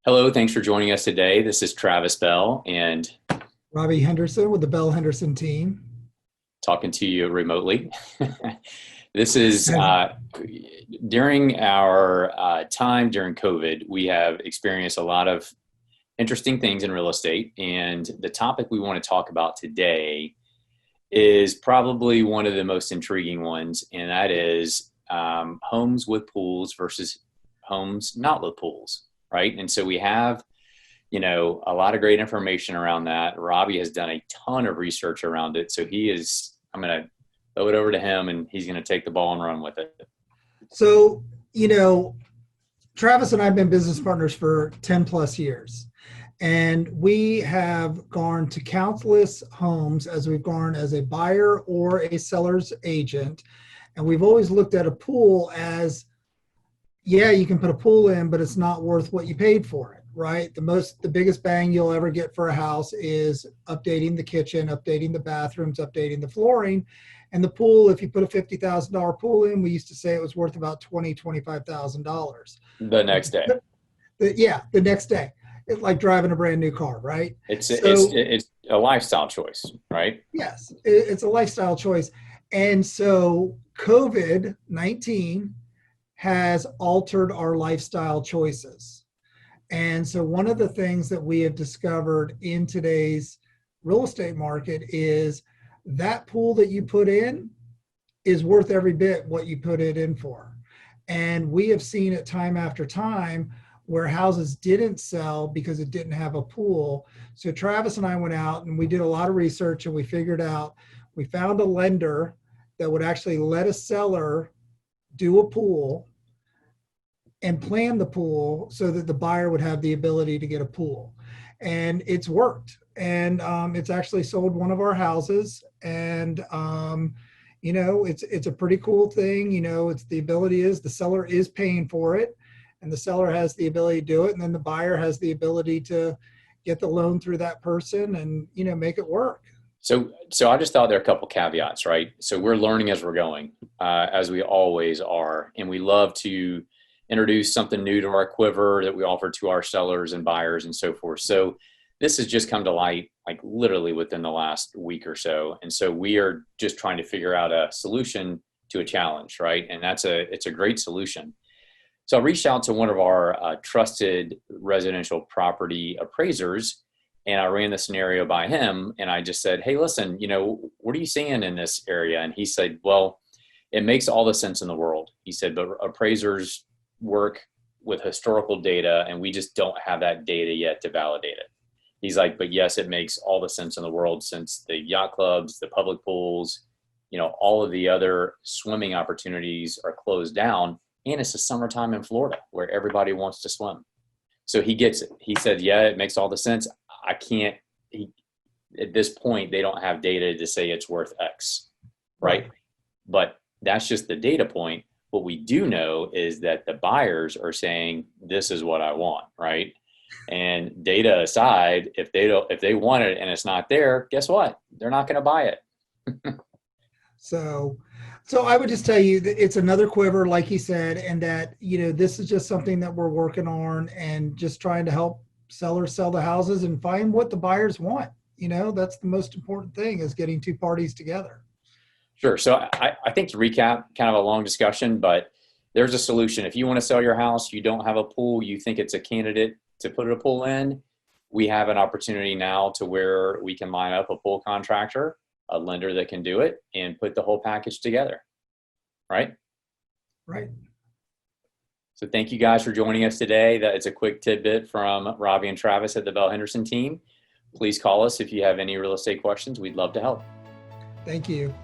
Hello, thanks for joining us today. This is Travis Bell and Robbie Henderson with the Bell Henderson team. talking to you remotely. This is Has- during our time during COVID, we have experienced a lot of interesting things in real estate. And the topic we want to talk about today is probably one of the most intriguing ones, and that is homes with pools versus homes not with pools, right? And so we have a lot of great information around that. Robbie has done a ton of research around it. So I'm going to throw it over to him and he's going to take the ball and run with it. So, Travis and I have been business partners for 10 plus years. And we have gone to countless homes as we've gone as a buyer or a seller's agent. And we've always looked at a pool as, yeah, you can put a pool in, but it's not worth what you paid for it, right? The biggest bang you'll ever get for a house is updating the kitchen, updating the bathrooms, updating the flooring. And the pool, if you put a $50,000 pool in, we used to say it was worth about $25,000. The next day. The next day. It's like driving a brand new car, right? It's a lifestyle choice, right? Yes, it's a lifestyle choice. And so COVID-19 has altered our lifestyle choices. And so one of the things that we have discovered in today's real estate market is that pool that you put in is worth every bit what you put it in for. And we have seen it time after time where houses didn't sell because it didn't have a pool. So Travis and I went out and we did a lot of research and we found a lender that would actually let a seller do a pool and plan the pool so that the buyer would have the ability to get a pool. And it's worked. And it's actually sold one of our houses. And, it's a pretty cool thing. It's the ability is the seller is paying for it and the seller has the ability to do it. And then the buyer has the ability to get the loan through that person and, make it work. So I just thought there are a couple caveats, right? So we're learning as we're going, as we always are. And we love to introduce something new to our quiver that we offer to our sellers and buyers and so forth. So this has just come to light, like literally within the last week or so. And so we are just trying to figure out a solution to a challenge, right? And it's a great solution. So I reached out to one of our trusted residential property appraisers and I ran the scenario by him and I just said, hey, listen, what are you seeing in this area? And he said, well, it makes all the sense in the world. He said, but appraisers work with historical data and we just don't have that data yet to validate it. He's like, but yes, it makes all the sense in the world since the yacht clubs, the public pools, all of the other swimming opportunities are closed down. And it's the summertime in Florida where everybody wants to swim. So he gets it. He said, yeah, it makes all the sense. At this point, they don't have data to say it's worth X, right? But that's just the data point. What we do know is that the buyers are saying, this is what I want, right? And data aside, if they want it and it's not there, guess what? They're not going to buy it. So I would just tell you that it's another quiver, like he said, and that, this is just something that we're working on and just trying to help sellers sell the houses and find what the buyers want. That's the most important thing is getting two parties together. Sure. So I think to recap, kind of a long discussion, but there's a solution. If you want to sell your house, you don't have a pool, you think it's a candidate to put a pool in, we have an opportunity now to where we can line up a pool contractor, a lender that can do it and put the whole package together. Right? Right. So thank you guys for joining us today. That is a quick tidbit from Robbie and Travis at the Bell Henderson team. Please call us if you have any real estate questions. We'd love to help. Thank you.